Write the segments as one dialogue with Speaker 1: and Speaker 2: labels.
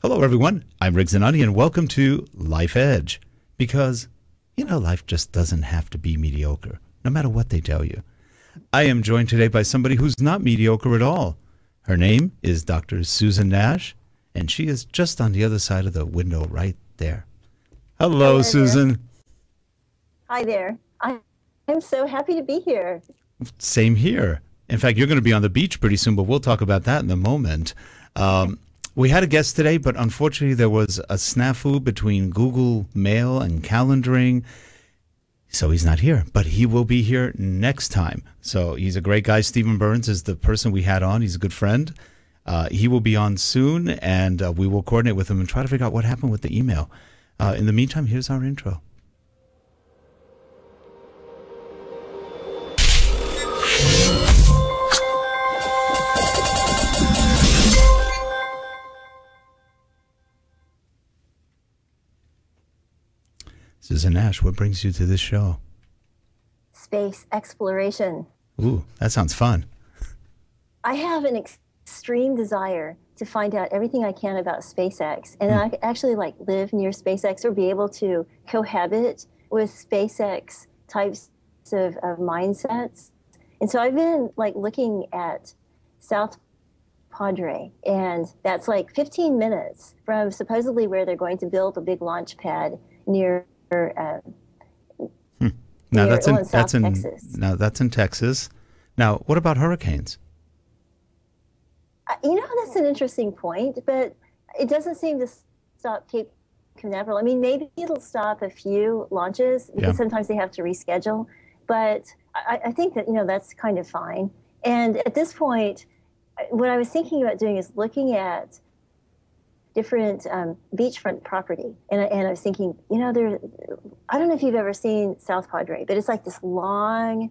Speaker 1: Hello, everyone. I'm Riggs Zanoni, and welcome to Life Edge. Because, life just doesn't have to be mediocre, no matter what they tell you. I am joined today by somebody who's not mediocre at all. Her name is Dr. Susan Nash, and she is just on the other side of the window right there. Hello, Susan.
Speaker 2: There. Hi there. I'm so happy to be here.
Speaker 1: Same here. In fact, you're going to be on the beach pretty soon, but we'll talk about that in a moment. We had a guest today, but unfortunately there was a snafu between Google Mail and calendaring, so he's not here. But he will be here next time. So he's a great guy. Stephen Burns is the person we had on. He's a good friend. He will be on soon, and we will coordinate with him and try to figure out what happened with the email. In the meantime, here's our intro. Susan Nash, what brings you to this show?
Speaker 2: Space exploration.
Speaker 1: Ooh, that sounds fun.
Speaker 2: I have an extreme desire to find out everything I can about SpaceX. And I actually live near SpaceX or be able to cohabit with SpaceX types of mindsets. And so I've been looking at South Padre, and that's 15 minutes from supposedly where they're going to build a big launch pad near
Speaker 1: Now that's in
Speaker 2: Texas.
Speaker 1: Now that's in Texas. Now, what about hurricanes?
Speaker 2: That's an interesting point, but it doesn't seem to stop Cape Canaveral. I mean, maybe it'll stop a few launches because sometimes they have to reschedule. But I think that that's kind of fine. And at this point, what I was thinking about doing is looking at different beachfront property. And I was thinking, I don't know if you've ever seen South Padre, but it's this long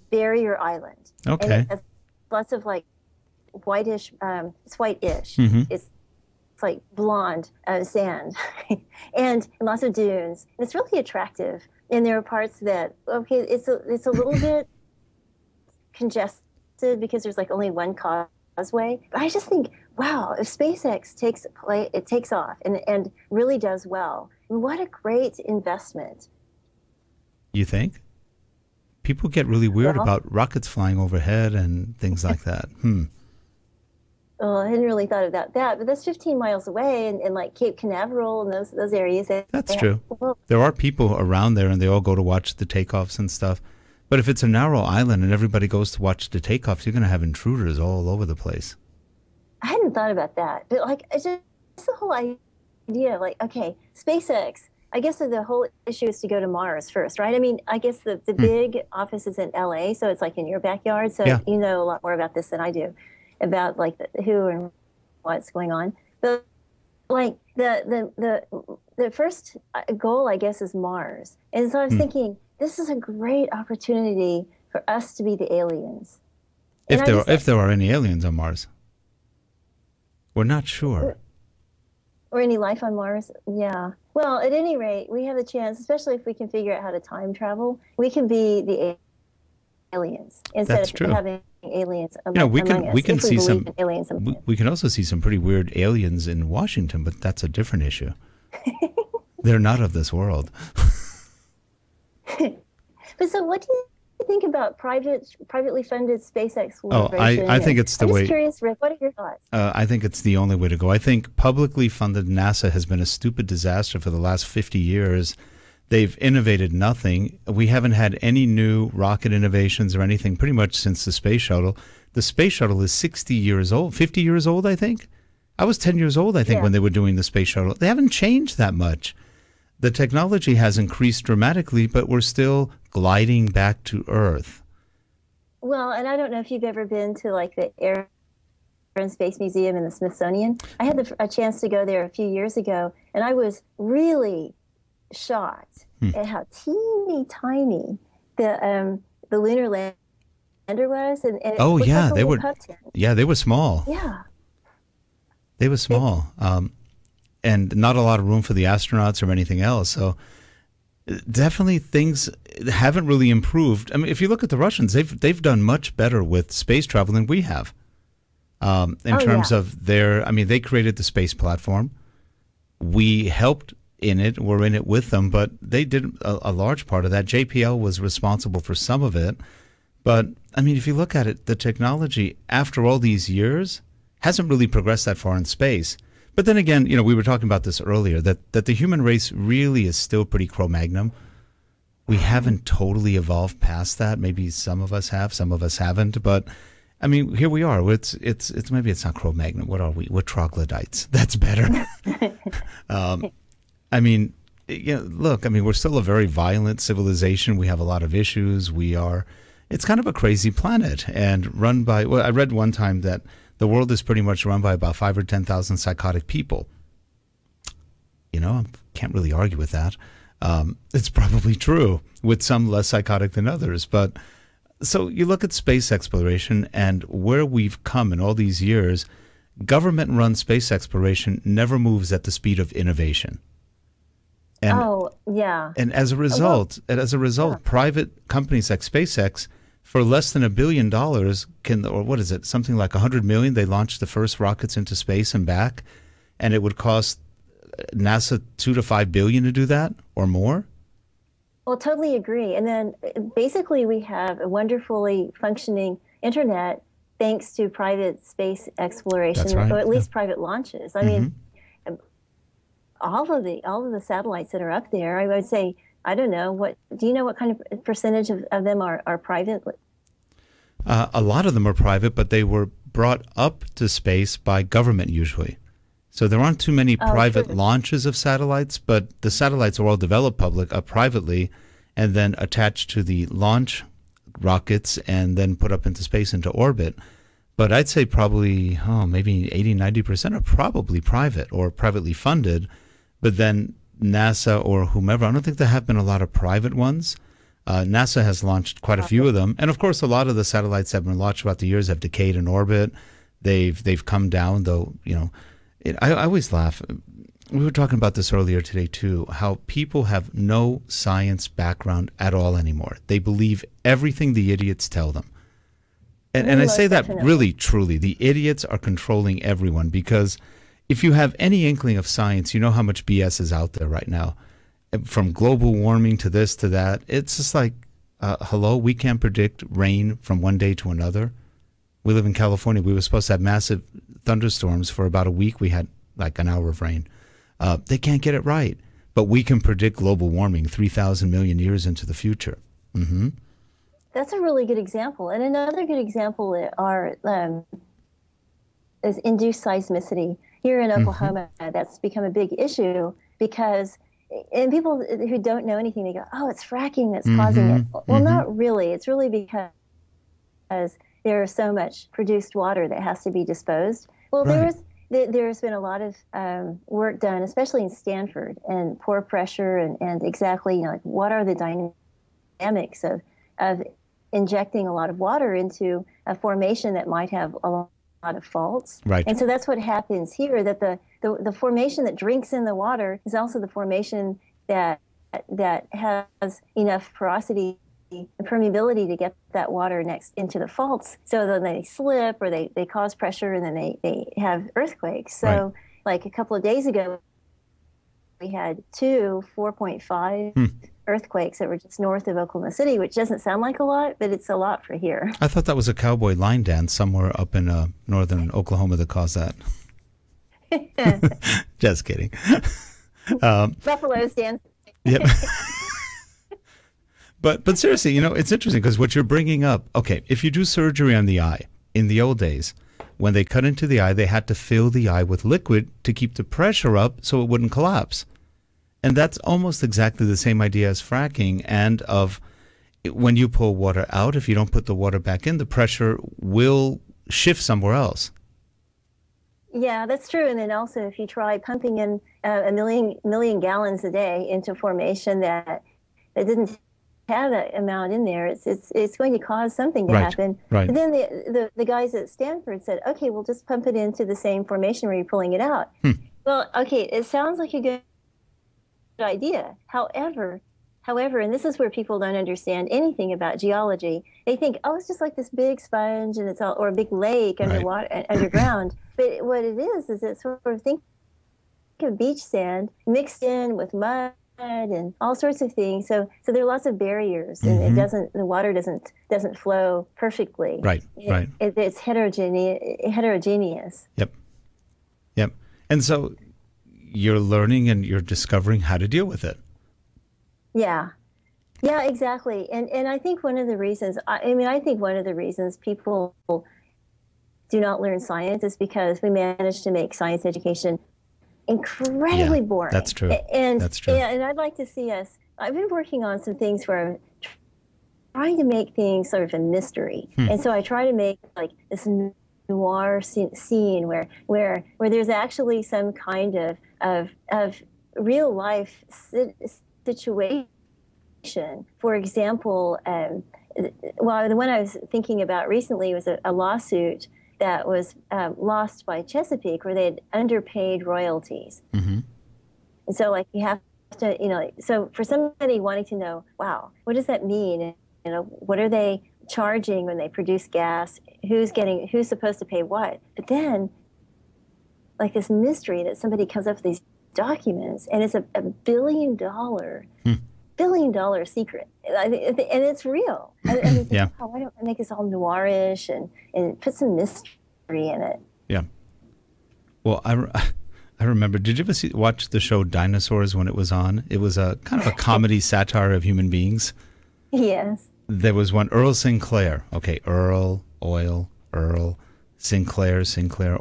Speaker 2: barrier island.
Speaker 1: Okay.
Speaker 2: And it has lots of whitish, it's whitish.
Speaker 1: Mm-hmm.
Speaker 2: It's blonde sand and lots of dunes. And it's really attractive. And there are parts that, it's a little bit congested because there's only one causeway. But I just think, wow, if SpaceX takes off and really does well, what a great investment.
Speaker 1: You think? People get really weird about rockets flying overhead and things like that.
Speaker 2: Oh, I hadn't really thought about that, but that's 15 miles away, and Cape Canaveral and those areas.
Speaker 1: That's true. There are people around there, and they all go to watch the takeoffs and stuff. But if it's a narrow island and everybody goes to watch the takeoffs, you're going to have intruders all over the place.
Speaker 2: I hadn't thought about that, but it's just the whole idea. Okay, SpaceX. I guess the whole issue is to go to Mars first, right? I mean, I guess the big office is in LA, so it's in your backyard. So you know a lot more about this than I do, about who and what's going on. But the first goal, I guess, is Mars. And so I was thinking, this is a great opportunity for us to be the aliens.
Speaker 1: If there are any aliens on Mars. We're not sure.
Speaker 2: Or any life on Mars? Yeah. Well, at any rate, we have the chance, especially if we can figure out how to time travel, we can be the aliens instead of having aliens among us.
Speaker 1: We can see some aliens. We can also see some pretty weird aliens in Washington, but that's a different issue. They're not of this world.
Speaker 2: But so what do you think about privately funded space exploration?
Speaker 1: I think it's the way.
Speaker 2: I'm just curious, Rick, what are your thoughts?
Speaker 1: I think it's the only way to go. I think publicly funded NASA has been a stupid disaster for the last 50 years. They've innovated nothing. We haven't had any new rocket innovations or anything pretty much since the space shuttle. The space shuttle is 60 years old, 50 years old, I think. I was 10 years old, I think, when they were doing the space shuttle. They haven't changed that much. The technology has increased dramatically, but we're still gliding back to Earth.
Speaker 2: Well, and I don't know if you've ever been to the Air and Space Museum in the Smithsonian. I had a chance to go there a few years ago, and I was really shocked at how teeny tiny the lunar lander was. And
Speaker 1: they were. Yeah, they were small.
Speaker 2: Yeah,
Speaker 1: they were small. And not a lot of room for the astronauts or anything else. So definitely things haven't really improved. I mean, if you look at the Russians, they've done much better with space travel than we have. in terms of their, I mean, they created the space platform. We helped in it. We're in it with them, but they did a large part of that. JPL was responsible for some of it. But, I mean, if you look at it, the technology, after all these years, hasn't really progressed that far in space. But then again, you know, we were talking about this earlier, that the human race really is still pretty Cro-Magnon. We haven't totally evolved past that. Maybe some of us have, some of us haven't. But, I mean, here we are. It's maybe it's not Cro-Magnon. What are we? We're troglodytes. That's better. I mean, you know, look, I mean, we're still a very violent civilization. We have a lot of issues. It's kind of a crazy planet and run by, well, I read one time that the world is pretty much run by about 5,000 or 10,000 psychotic people. You know, I can't really argue with that. It's probably true, with some less psychotic than others. But so you look at space exploration and where we've come in all these years, government-run space exploration never moves at the speed of innovation. And, And as a result, private companies like SpaceX, for less than $1 billion, or what is it, something like 100 million, they launched the first rockets into space and back, and it would cost NASA $2 to $5 billion to do that or more.
Speaker 2: Well, totally agree. And then basically we have a wonderfully functioning internet thanks to private space exploration, or at least private launches. I mean, all of the satellites that are up there, I would say, I don't know, do you know what kind of percentage of them are private?
Speaker 1: A lot of them are private, but they were brought up to space by government usually. So there aren't too many private launches of satellites, but the satellites are all developed privately and then attached to the launch rockets and then put up into space into orbit. But I'd say probably, maybe 80-90% are probably private or privately funded. But then NASA or whomever, I don't think there have been a lot of private ones. NASA has launched quite a few of them. And of course, a lot of the satellites that have been launched throughout the years have decayed in orbit. They've come down, though, you know. I always laugh. We were talking about this earlier today, too, how people have no science background at all anymore. They believe everything the idiots tell them. And I say that really, truly. The idiots are controlling everyone, because if you have any inkling of science, you know how much BS is out there right now. From global warming to this to that. It's just like, hello, we can't predict rain from one day to another. We live in California. We were supposed to have massive thunderstorms for about a week. We had like an hour of rain. They can't get it right. But we can predict global warming 3,000 million years into the future. Mm-hmm.
Speaker 2: That's a really good example. And another good example is induced seismicity. Here in Oklahoma, that's become a big issue because, and people who don't know anything, they go, oh, it's fracking that's causing it. Well, not really. It's really because there is so much produced water that has to be disposed. Well, there's been a lot of work done, especially in Stanford, and pore pressure and exactly, you know, like what are the dynamics of injecting a lot of water into a formation that might have a lot of faults.
Speaker 1: Right.
Speaker 2: And so that's what happens here, that the formation that drinks in the water is also the formation that has enough porosity and permeability to get that water next into the faults. So then they slip or they cause pressure and then they have earthquakes. So like a couple of days ago, we had 2 4.5 earthquakes that were just north of Oklahoma City, which doesn't sound like a lot, but it's a lot for here.
Speaker 1: I thought that was a cowboy line dance somewhere up in northern Oklahoma that caused that. Just kidding.
Speaker 2: Buffaloes dancing.
Speaker 1: Yep. But seriously, you know, it's interesting because what you're bringing up, okay, if you do surgery on the eye, in the old days, when they cut into the eye, they had to fill the eye with liquid to keep the pressure up so it wouldn't collapse. And that's almost exactly the same idea as fracking, and of when you pull water out, if you don't put the water back in, the pressure will shift somewhere else.
Speaker 2: Yeah, that's true. And then also if you try pumping in a million gallons a day into a formation that didn't have that amount in there, it's going to cause something to happen.
Speaker 1: Right.
Speaker 2: And then the guys at Stanford said, okay, we'll just pump it into the same formation where you're pulling it out. Well, okay, it sounds like a good idea. However, However, and this is where people don't understand anything about geology. They think, oh, it's just like this big sponge and it's all, or a big lake underwater, underground. But what it is it's sort of, think of beach sand mixed in with mud and all sorts of things. So there are lots of barriers, and the water doesn't flow perfectly.
Speaker 1: Right.
Speaker 2: It's heterogeneous.
Speaker 1: Yep. And so you're learning and you're discovering how to deal with it.
Speaker 2: Yeah, exactly. And I think one of the reasons, people do not learn science is because we managed to make science education incredibly boring.
Speaker 1: That's true. That's true.
Speaker 2: And I'd like to see us, I've been working on some things where I'm trying to make things sort of a mystery. And so I try to make like this noir scene where there's actually some kind of real life situation. For example, well, the one I was thinking about recently was a lawsuit that was lost by Chesapeake, where they had underpaid royalties. And so, like, you have to, so for somebody wanting to know, wow, what does that mean? What are they charging when they produce gas? Who's supposed to pay what? But then, like, this mystery that somebody comes up with these documents, and it's a $1 billion secret, and it's real. And
Speaker 1: yeah.
Speaker 2: Oh, why don't I make this all noirish and put some mystery in it?
Speaker 1: Yeah. Well, I remember. Did you ever watch the show Dinosaurs when it was on? It was a kind of a comedy satire of human beings.
Speaker 2: Yes.
Speaker 1: There was one, Earl Sinclair. Okay, Earl, oil, Earl, Sinclair,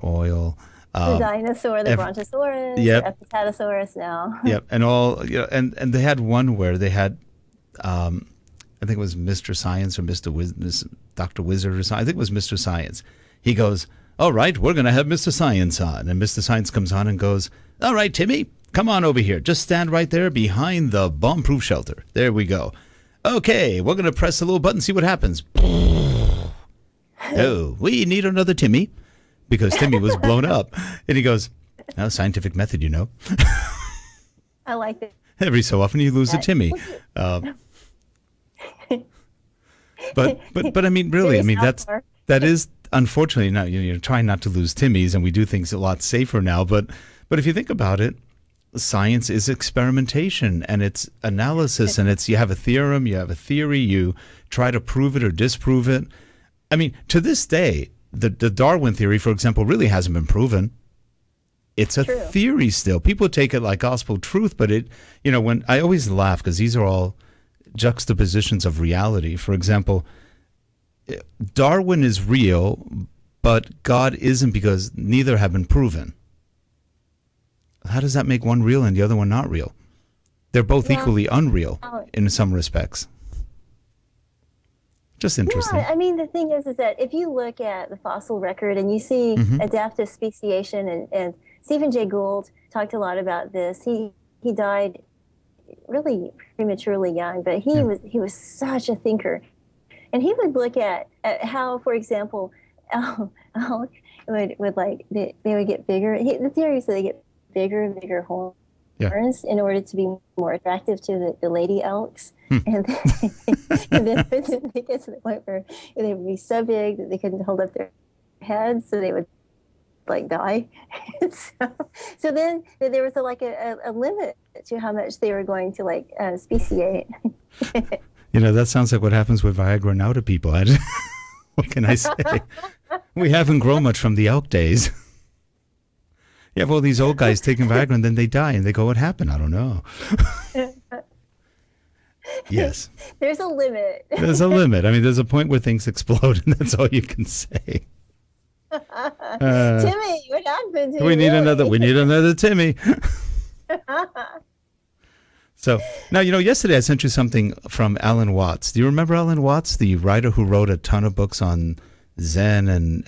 Speaker 1: Oil.
Speaker 2: The dinosaur, the Brontosaurus,
Speaker 1: yep.
Speaker 2: the Apatosaurus now.
Speaker 1: Yep, and all, and they had one where they had, I think it was Mr. Science or Dr. Wizard or something. I think it was Mr. Science. He goes, all right, we're going to have Mr. Science on. And Mr. Science comes on and goes, all right, Timmy, come on over here. Just stand right there behind the bomb-proof shelter. There we go. Okay, we're going to press a little button, see what happens. Oh, we need another Timmy. Because Timmy was blown up. And he goes, oh, scientific method,
Speaker 2: I like it.
Speaker 1: Every so often you lose a Timmy. But I mean, really, I mean, that is, unfortunately, now you're trying not to lose Timmys, and we do things a lot safer now. But if you think about it, science is experimentation, and it's analysis, and it's, you have a theorem, you have a theory, you try to prove it or disprove it. I mean, to this day, the Darwin theory, for example, really hasn't been proven. It's a theory still. People take it like gospel truth, but it, when I always laugh because these are all juxtapositions of reality. For example, Darwin is real, but God isn't, because neither have been proven. How does that make one real and the other one not real? They're both equally unreal in some respects. Just interesting.
Speaker 2: Yeah, I mean, the thing is that if you look at the fossil record and you see adaptive speciation, and Stephen Jay Gould talked a lot about this. He died really prematurely young, but he was such a thinker, and he would look at how, for example, elk would like they would get bigger. The theory is that they get bigger and bigger horns in order to be more attractive to the lady elks. And then they get to the point where they would be so big that they couldn't hold up their heads, so they would like die. so then there was a limit to how much they were going to speciate.
Speaker 1: That sounds like what happens with Viagra now to people. What can I say? We haven't grown much from the elk days. You have all these old guys taking Viagra and then they die and they go, what happened? I don't know. Yes.
Speaker 2: There's a limit.
Speaker 1: There's a limit. I mean, there's a point where things explode, and that's all you can say.
Speaker 2: Timmy, what happened to
Speaker 1: We need another Timmy. So now, yesterday I sent you something from Alan Watts. Do you remember Alan Watts, the writer who wrote a ton of books on Zen and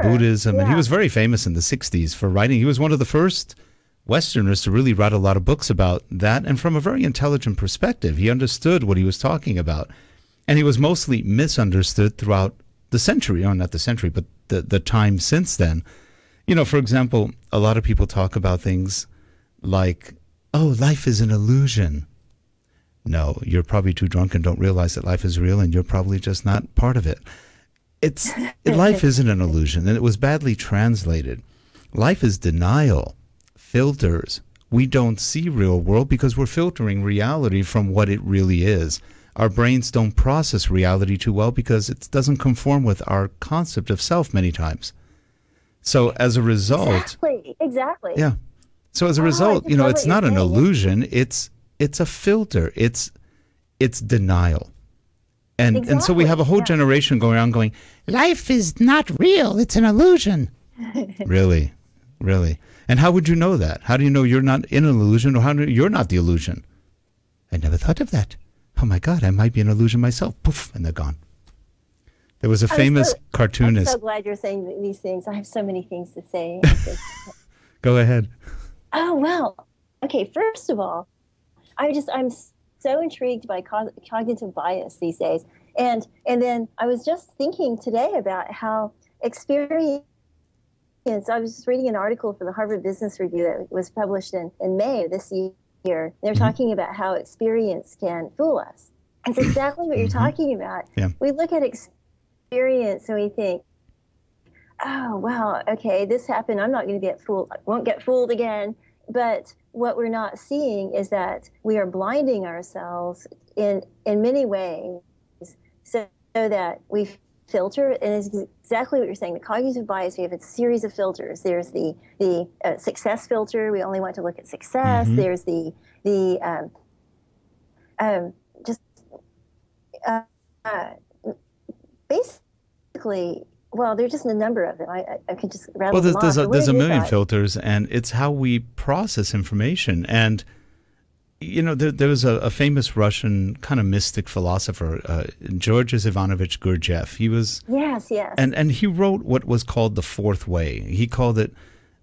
Speaker 1: Buddhism? Yeah. And he was very famous in the 60s for writing. He was one of the first Westerners to really write a lot of books about that, and from a very intelligent perspective. He understood what he was talking about, and he was mostly misunderstood throughout the century, or not the century, but the time since then. For example, a lot of people talk about things like, oh, life is an illusion. No, you're probably too drunk and don't realize that life is real, and you're probably just not part of it. Life isn't an illusion, and it was badly translated. Life is denial, filters. We don't see real world because we're filtering reality from what it really is. Our brains don't process reality too well because it doesn't conform with our concept of self many times. So as a result,
Speaker 2: exactly.
Speaker 1: Yeah. So as a result, it's not an illusion. It's a filter. It's denial. And so we have a whole generation going around going, life is not real. It's an illusion. Really? Really? And how would you know that? How do you know you're not in an illusion, or how do you're not the illusion? I never thought of that. Oh my God, I might be an illusion myself. Poof, and they're gone. There was a famous cartoonist.
Speaker 2: I'm so glad you're saying these things. I have so many things to say.
Speaker 1: Go ahead.
Speaker 2: Oh, well, okay. First of all, I'm so intrigued by cognitive bias these days. And then I was just thinking today about how experience, I was just reading an article for the Harvard Business Review that was published in May of this year. They're talking about how experience can fool us. It's exactly what you're talking about.
Speaker 1: Yeah.
Speaker 2: We look at experience and we think, oh, wow, okay, this happened. I'm not going to get fooled. I won't get fooled again. But what we're not seeing is that we are blinding ourselves in many ways so that we filter, and it's exactly what you're saying. The cognitive bias, we have a series of filters. There's the success filter. We only want to look at success. There's the basically, well, there's just a number of them. I could just rattle them off.
Speaker 1: There's a million filters, and it's how we process information. And there was a famous Russian kind of mystic philosopher, Georges Ivanovich Gurdjieff. He was
Speaker 2: yes,
Speaker 1: and he wrote what was called the fourth way. He called it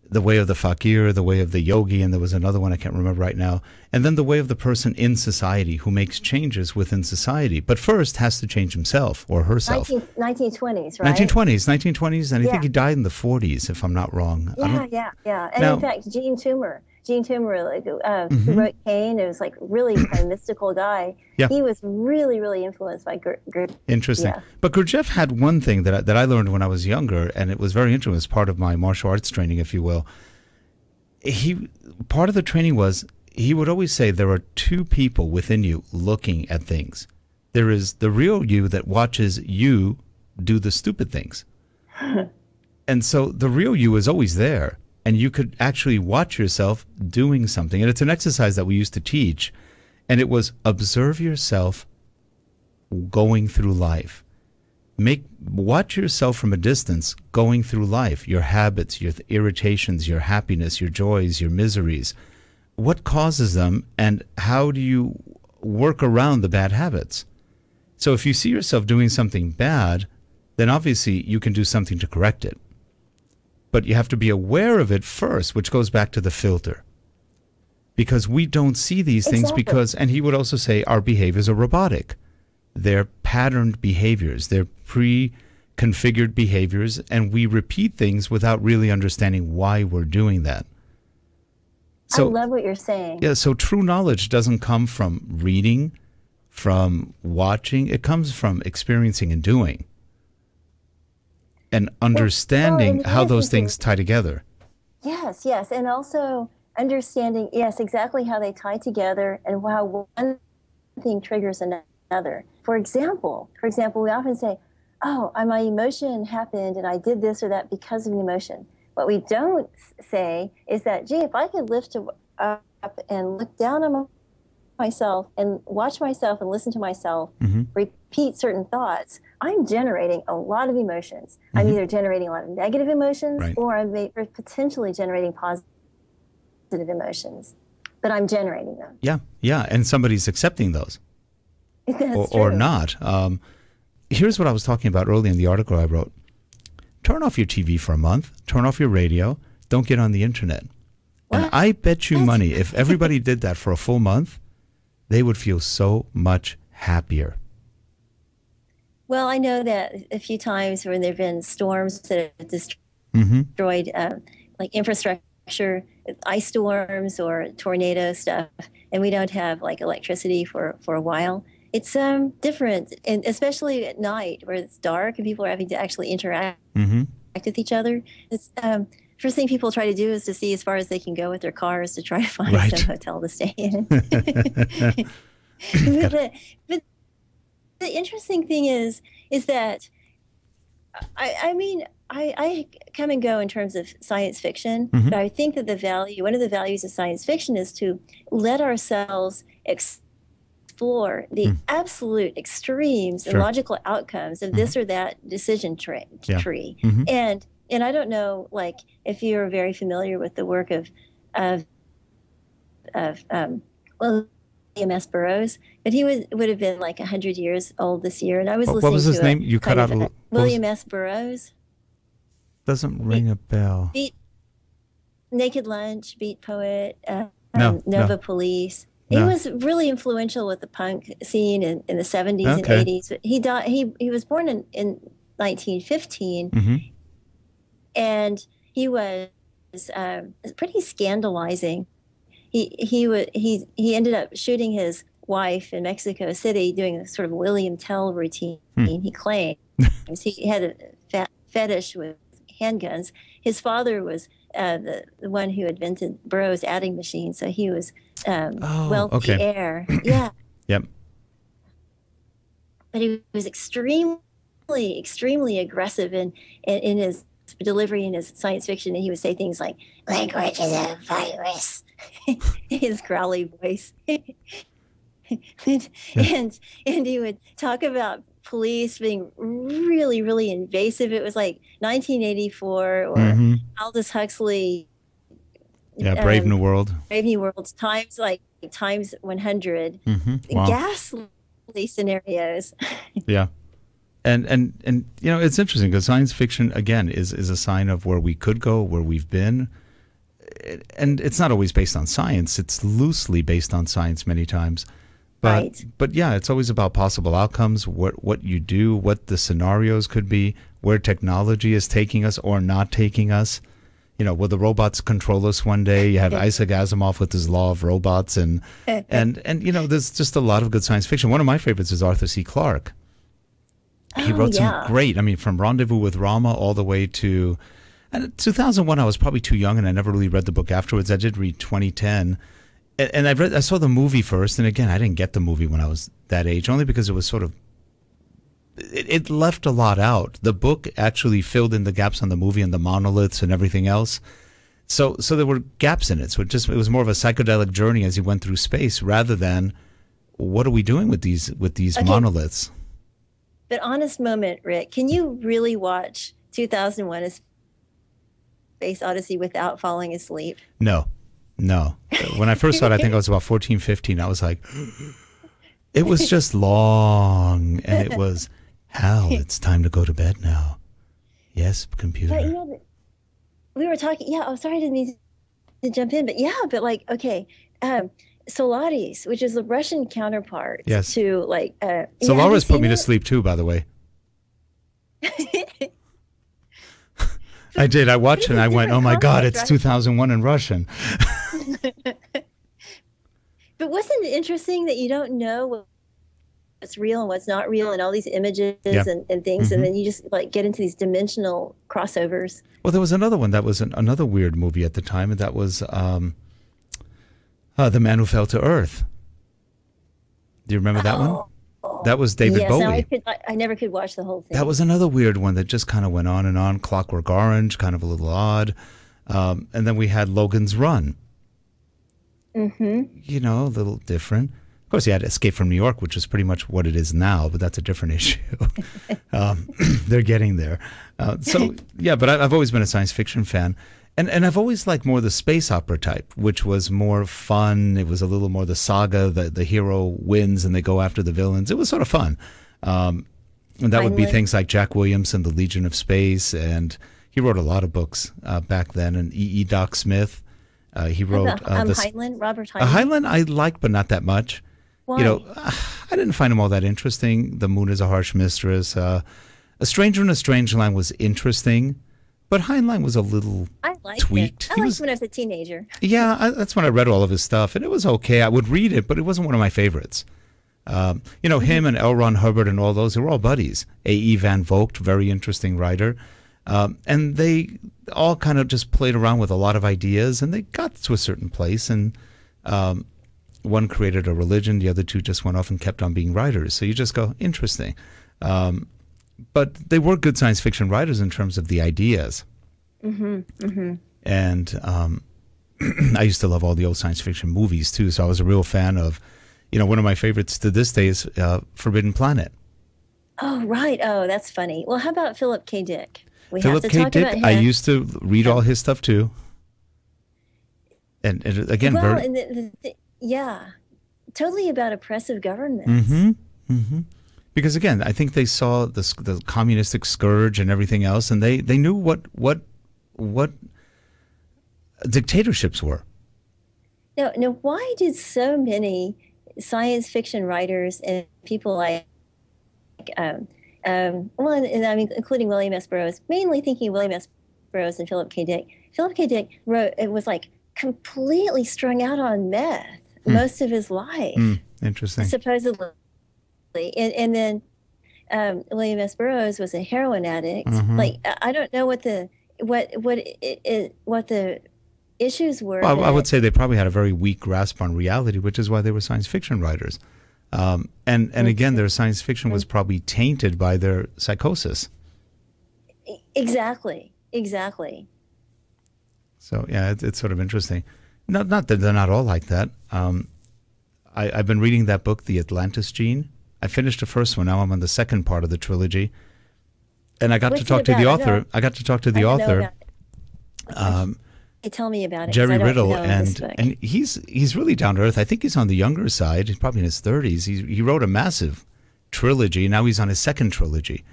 Speaker 1: the way of the fakir, the way of the yogi, and there was another one I can't remember right now. And then the way of the person in society who makes changes within society, but first has to change himself or herself.
Speaker 2: 1920s, right?
Speaker 1: 1920s, and I think he died in the 40s, if I'm not wrong.
Speaker 2: Yeah. And in fact, Gene Toomer, who wrote Cain, it was like really kind of mystical guy. Yeah. He was really, really influenced by Gurdjieff.
Speaker 1: Interesting. Yeah. But Gurdjieff had one thing that I learned when I was younger, and it was very interesting. It was part of my martial arts training, if you will. Part of the training was he would always say there are two people within you looking at things. There is the real you that watches you do the stupid things. And so the real you is always there. And you could actually watch yourself doing something. And it's an exercise that we used to teach. And it was observe yourself going through life. Watch yourself from a distance going through life. Your habits, your irritations, your happiness, your joys, your miseries. What causes them, and how do you work around the bad habits? So if you see yourself doing something bad, then obviously you can do something to correct it. But you have to be aware of it first, which goes back to the filter. Because we don't see these things and he would also say our behaviors are robotic. They're patterned behaviors. They're pre-configured behaviors, and we repeat things without really understanding why we're doing that. So,
Speaker 2: I love what you're saying.
Speaker 1: Yeah, so true knowledge doesn't come from reading, from watching. It comes from experiencing and doing. And understanding how those things tie together.
Speaker 2: Yes. And also understanding, exactly how they tie together and how one thing triggers another. For example, we often say, oh, my emotion happened and I did this or that because of an emotion. What we don't say is that, gee, if I could lift up and look down on myself and watch myself and listen to myself repeat certain thoughts, I'm generating a lot of emotions. I'm either generating a lot of negative emotions or I'm potentially generating positive emotions, but I'm generating them.
Speaker 1: Yeah, and somebody's accepting those. or not. Here's what I was talking about earlier in the article I wrote. Turn off your TV for a month, turn off your radio, don't get on the internet. What? And I bet you money, if everybody did that for a full month, they would feel so much happier.
Speaker 2: Well, I know that a few times when there have been storms that have destroyed like infrastructure ice storms or tornado stuff, and we don't have like electricity for a while. It's different, and especially at night where it's dark and people are having to actually interact with each other. It's first thing people try to do is to see as far as they can go with their cars to try to find some hotel to stay in. but the interesting thing is that I mean, I come and go in terms of science fiction, but I think that one of the values of science fiction is to let ourselves explore the absolute extremes and logical outcomes of this or that decision tree. And I don't know, like, if you're very familiar with the work of William S. Burroughs, but he would have been like 100 years old this year. And I was listening to
Speaker 1: what was his name? You cut out
Speaker 2: William S. Burroughs.
Speaker 1: Doesn't ring a bell.
Speaker 2: Naked Lunch, Beat Poet, Nova Police. He was really influential with the punk scene in the 70s and 80s. But he died. He was born in 1915, and he was pretty scandalizing. He ended up shooting his wife in Mexico City doing a sort of William Tell routine. He claims he had a fetish with handguns. His father was the one who invented Burroughs' adding machine, so he was wealthy heir. Yeah.
Speaker 1: Yep.
Speaker 2: But he was extremely aggressive in his delivery in his science fiction, and he would say things like, "Language is a virus." His growly voice. and he would talk about police being really, really invasive. It was like 1984 or Aldous Huxley.
Speaker 1: Brave New World.
Speaker 2: Brave New World times 100.
Speaker 1: Wow.
Speaker 2: Ghastly scenarios.
Speaker 1: Yeah. And you know, it's interesting because science fiction, again, is a sign of where we could go, where we've been. And it's not always based on science. It's loosely based on science many times. But yeah, it's always about possible outcomes, what you do, what the scenarios could be, where technology is taking us or not taking us. You know, will the robots control us one day? You have Isaac Asimov with his law of robots, and you know, there's just a lot of good science fiction. One of my favorites is Arthur C. Clarke. He wrote some great, I mean, from Rendezvous with Rama all the way to 2001. I was probably too young, and I never really read the book afterwards. I did read 2010. And I saw the movie first, and again, I didn't get the movie when I was that age, only because it was sort of, it left a lot out. The book actually filled in the gaps on the movie and the monoliths and everything else. So there were gaps in it. So it was more of a psychedelic journey as he went through space, rather than what are we doing with these monoliths.
Speaker 2: But honest moment, Rick, can you really watch 2001: A Space Odyssey without falling asleep?
Speaker 1: No. When I first saw it, I think I was about 14, 15. I was like, it was just long. And it was, Hal, it's time to go to bed now. Yes, computer.
Speaker 2: But, you know, we were talking, sorry, I didn't mean to jump in. But Solaris, which is the Russian counterpart to like...
Speaker 1: Solaris put me to sleep too, by the way. I did. I watched it and I went, oh my God, it's 2001 in Russian.
Speaker 2: But wasn't it interesting that you don't know what's real and what's not real, and all these images and things, and then you just like get into these dimensional crossovers? Well,
Speaker 1: there was another one that was another weird movie at the time, and that was The Man Who Fell to Earth. Do you remember that one? That was David Bowie.
Speaker 2: I never could watch the whole thing.
Speaker 1: That was another weird one that just kind of went on and on. Clockwork Orange, kind of a little odd. And then we had Logan's Run. You know, a little different. Of course, you had Escape from New York, which is pretty much what it is now, but that's a different issue. They're getting there. But I've always been a science fiction fan. And I've always liked more the space opera type, which was more fun. It was a little more the saga, the hero wins and they go after the villains. It was sort of fun. And that would be things like Jack Williamson, The Legion of Space, and he wrote a lot of books back then. And E. Doc Smith, he wrote...
Speaker 2: Heinlein, Robert Heinlein?
Speaker 1: Heinlein I liked, but not that much.
Speaker 2: Why?
Speaker 1: You know, I didn't find him all that interesting. The Moon is a Harsh Mistress. A Stranger in a Strange Land was interesting, But Heinlein was a little
Speaker 2: I liked
Speaker 1: tweaked.
Speaker 2: it. I liked it when I was a teenager.
Speaker 1: Yeah, that's when I read all of his stuff, and it was okay. I would read it, but it wasn't one of my favorites. Him and L. Ron Hubbard and all those, they were all buddies. A.E. Van Vogt, very interesting writer. And they all kind of just played around with a lot of ideas, and they got to a certain place. And one created a religion, the other two just went off and kept on being writers. So you just go, interesting. But they were good science fiction writers in terms of the ideas. And I used to love all the old science fiction movies, too. So I was a real fan of, one of my favorites to this day is Forbidden Planet.
Speaker 2: Oh, right. Oh, that's funny. Well, how about Philip K. Dick?
Speaker 1: Philip K. Dick, I used to read all his stuff, too. And again,
Speaker 2: yeah, totally about oppressive governments.
Speaker 1: Because again, I think they saw the communistic scourge and everything else, and they knew what dictatorships were.
Speaker 2: Now, why did so many science fiction writers and people like, including William S. Burroughs, mainly thinking William S. Burroughs and Philip K. Dick. Philip K. Dick was like completely strung out on meth most of his life.
Speaker 1: Interesting.
Speaker 2: Supposedly. And then William S. Burroughs was a heroin addict. Like, I don't know what the issues were.
Speaker 1: Well, I would say they probably had a very weak grasp on reality, which is why they were science fiction writers. And again, their science fiction was probably tainted by their psychosis.
Speaker 2: Exactly.
Speaker 1: So yeah, it's sort of interesting. Not that they're not all like that. I've been reading that book, The Atlantis Gene. I finished the first one. Now I'm on the second part of the trilogy, and I got to talk to the author. I got to talk to the author.
Speaker 2: Tell me about it.
Speaker 1: Jerry Riddle, and he's really down to earth. I think he's on the younger side. He's probably in his 30s. He wrote a massive trilogy. Now he's on his second trilogy,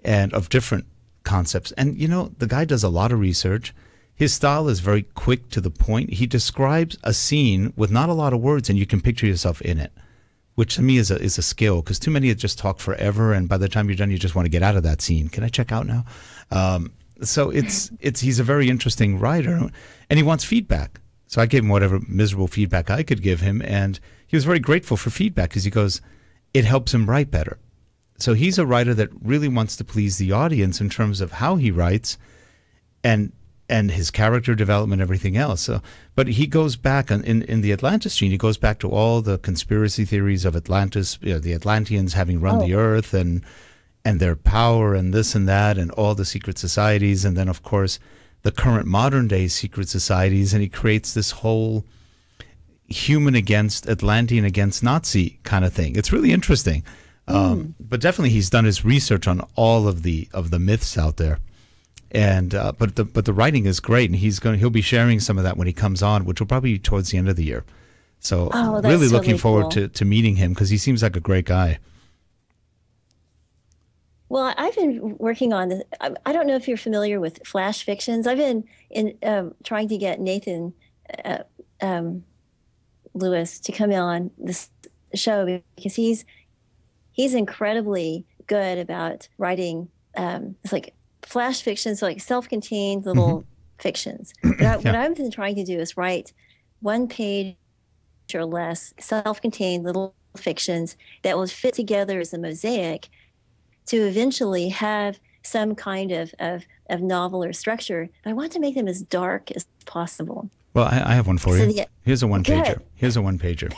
Speaker 1: and of different concepts. And the guy does a lot of research. His style is very quick to the point. He describes a scene with not a lot of words, and you can picture yourself in it, which to me is a skill, because too many just talk forever, and by the time you're done, you just want to get out of that scene. Can I check out now? So he's a very interesting writer, and he wants feedback. So I gave him whatever miserable feedback I could give him, and he was very grateful for feedback because he goes, it helps him write better. So he's a writer that really wants to please the audience in terms of how he writes, and his character development, everything else. So, but he goes back in the Atlantis Gene. He goes back to all the conspiracy theories of Atlantis, the Atlanteans having run the earth, and their power, and this and that, and all the secret societies, and then of course the current modern day secret societies. And he creates this whole human against Atlantean against Nazi kind of thing. It's really interesting. But definitely he's done his research on all of the myths out there. And but the writing is great, and he'll be sharing some of that when he comes on, which will probably be towards the end of the year. So really looking forward to meeting him, because he seems like a great guy.
Speaker 2: Well, I've been working on this. I don't know if you're familiar with flash fictions. I've been trying to get Nathan Lewis to come on this show, because he's incredibly good about writing. It's like flash fictions, so like self-contained little fictions. But what I've been trying to do is write 1 page or less self-contained little fictions that will fit together as a mosaic to eventually have some kind of novel or structure. But I want to make them as dark as possible.
Speaker 1: Well, I have one for you. Here's a one-pager. Here's a one-pager.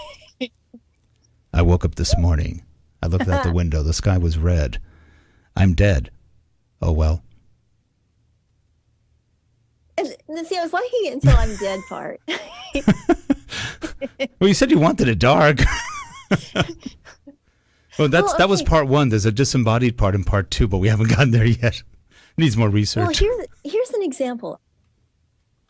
Speaker 1: I woke up this morning. I looked out the window. The sky was red. I'm dead. Oh, well.
Speaker 2: See, I was liking it until I'm dead part.
Speaker 1: Well, you said you wanted it dark. Well, that was part 1. There's a disembodied part in part 2, but we haven't gotten there yet. Needs more research.
Speaker 2: Well, here's an example.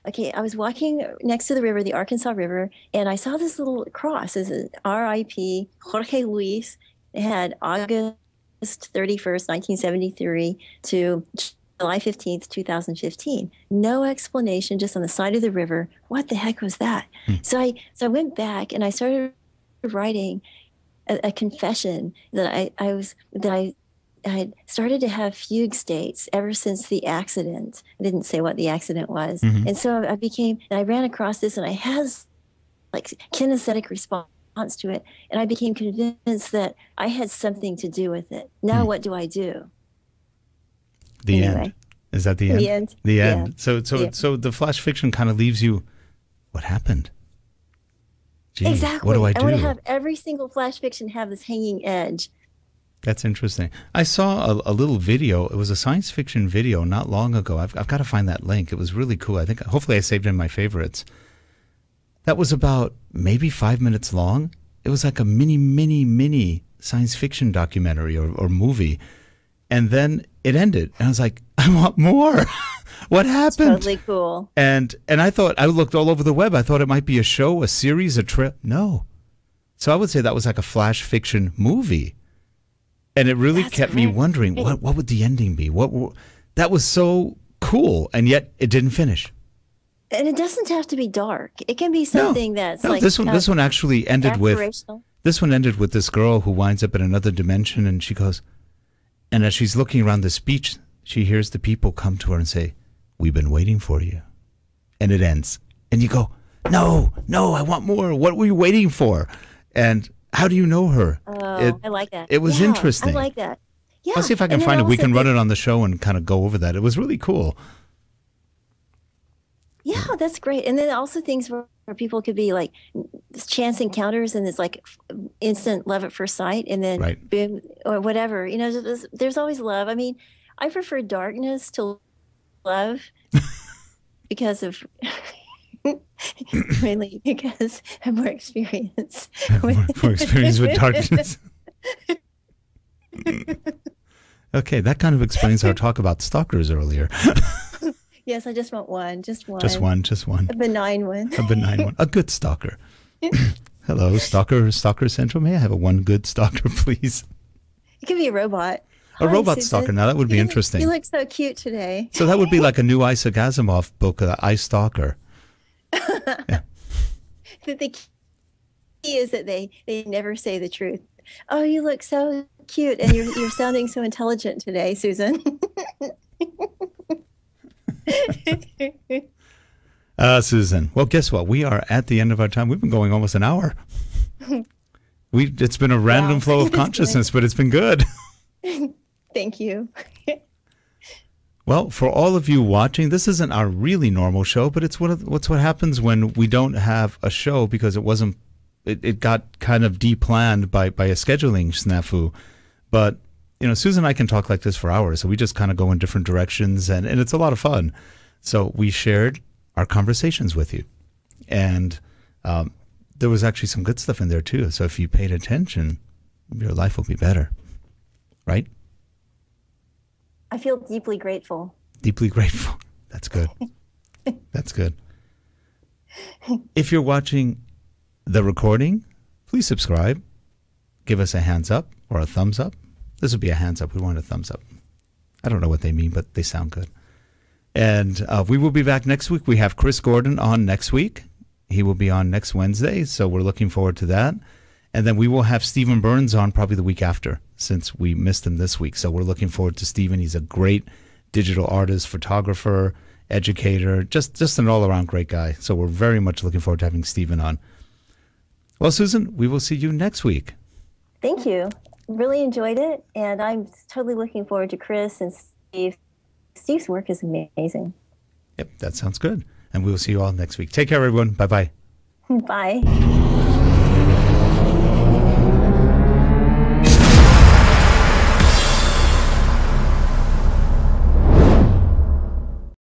Speaker 2: Okay, I was walking next to the river, the Arkansas River, and I saw this little cross. It's an R.I.P. Jorge Luis. It had August 31st, 1973 to July 15th, 2015. No explanation, just on the side of the river. What the heck was that? So I went back and I started writing a confession that I I started to have fugue states ever since the accident. I didn't say what the accident was. And so I ran across this, and I had like kinesthetic response to it. And I became convinced that I had something to do with it. Now what do I do?
Speaker 1: The end. Is that the end?
Speaker 2: The end.
Speaker 1: The end.
Speaker 2: Yeah.
Speaker 1: So the flash fiction kind of leaves you, what happened? Gee,
Speaker 2: Exactly.
Speaker 1: What do I do?
Speaker 2: I want to have every single flash fiction have this hanging edge.
Speaker 1: That's interesting. I saw a little video. It was a science fiction video not long ago. I've got to find that link. It was really cool. I think hopefully I saved it in my favorites. That was about maybe 5 minutes long. It was like a mini science fiction documentary or movie. And then it ended. And I was like, I want more. What happened?
Speaker 2: It's totally cool.
Speaker 1: And I thought, I looked all over the web. I thought it might be a show, a series, a trip. No. So I would say that was like a flash fiction movie. And it really kept me wondering, what would the ending be? That was so cool, and yet it didn't finish.
Speaker 2: And it doesn't have to be dark. It can be something that's like
Speaker 1: this one actually ended with this girl who winds up in another dimension, and she goes, and as she's looking around this beach, she hears the people come to her and say, "We've been waiting for you," and it ends, and you go, "No, I want more. What were you waiting for?" And how do you know her?
Speaker 2: Oh, I like that.
Speaker 1: It was interesting.
Speaker 2: I like that. Yeah.
Speaker 1: I'll see if I can find it. We can run it on the show and kind of go over that. It was really cool.
Speaker 2: Yeah, that's great. And then also things where people could be like chance encounters, and it's like instant love at first sight, and then boom, or whatever. You know, there's always love. I mean, I prefer darkness to love because of mainly because I have more experience.
Speaker 1: More experience with darkness. Okay, that kind of explains our talk about stalkers earlier.
Speaker 2: Yes, I just want one. Just one.
Speaker 1: Just one.
Speaker 2: A benign one.
Speaker 1: A benign one. A good stalker. Hello, Stalker Central. May I have one good stalker, please?
Speaker 2: It could be a robot.
Speaker 1: A robot stalker. Now, that would be interesting.
Speaker 2: You look so cute today.
Speaker 1: So that would be like a new Isaac Asimov book, I Stalker. Yeah.
Speaker 2: The key is that they never say the truth. Oh, you look so cute, and you're sounding so intelligent today, Susan.
Speaker 1: Susan. Well, guess what? We are at the end of our time. We've been going almost an hour. It's been a random flow of consciousness, but it's been good.
Speaker 2: Thank you.
Speaker 1: Well, for all of you watching, this isn't our really normal show, but it's what happens when we don't have a show because it got kind of deplanned by a scheduling snafu. But you know, Susan and I can talk like this for hours, so we just kind of go in different directions, and it's a lot of fun. So we shared our conversations with you, and there was actually some good stuff in there too. So if you paid attention, your life will be better, right?
Speaker 2: I feel deeply grateful.
Speaker 1: Deeply grateful. That's good. That's good. If you're watching the recording, please subscribe. Give us a hands up or a thumbs up. This would be a hands up. We want a thumbs up. I don't know what they mean, but they sound good. And we will be back next week. We have Chris Gordon on next week. He will be on next Wednesday, so we're looking forward to that. And then we will have Stephen Burns on probably the week after, since we missed him this week. So we're looking forward to Stephen. He's a great digital artist, photographer, educator, just an all-around great guy. So we're very much looking forward to having Stephen on. Well, Susan, we will see you next week.
Speaker 2: Thank you. Really enjoyed it, and I'm totally looking forward to Chris and Steve. Steve's work is amazing.
Speaker 1: Yep, that sounds good. And we will see you all next week. Take care, everyone. Bye-bye.
Speaker 2: Bye.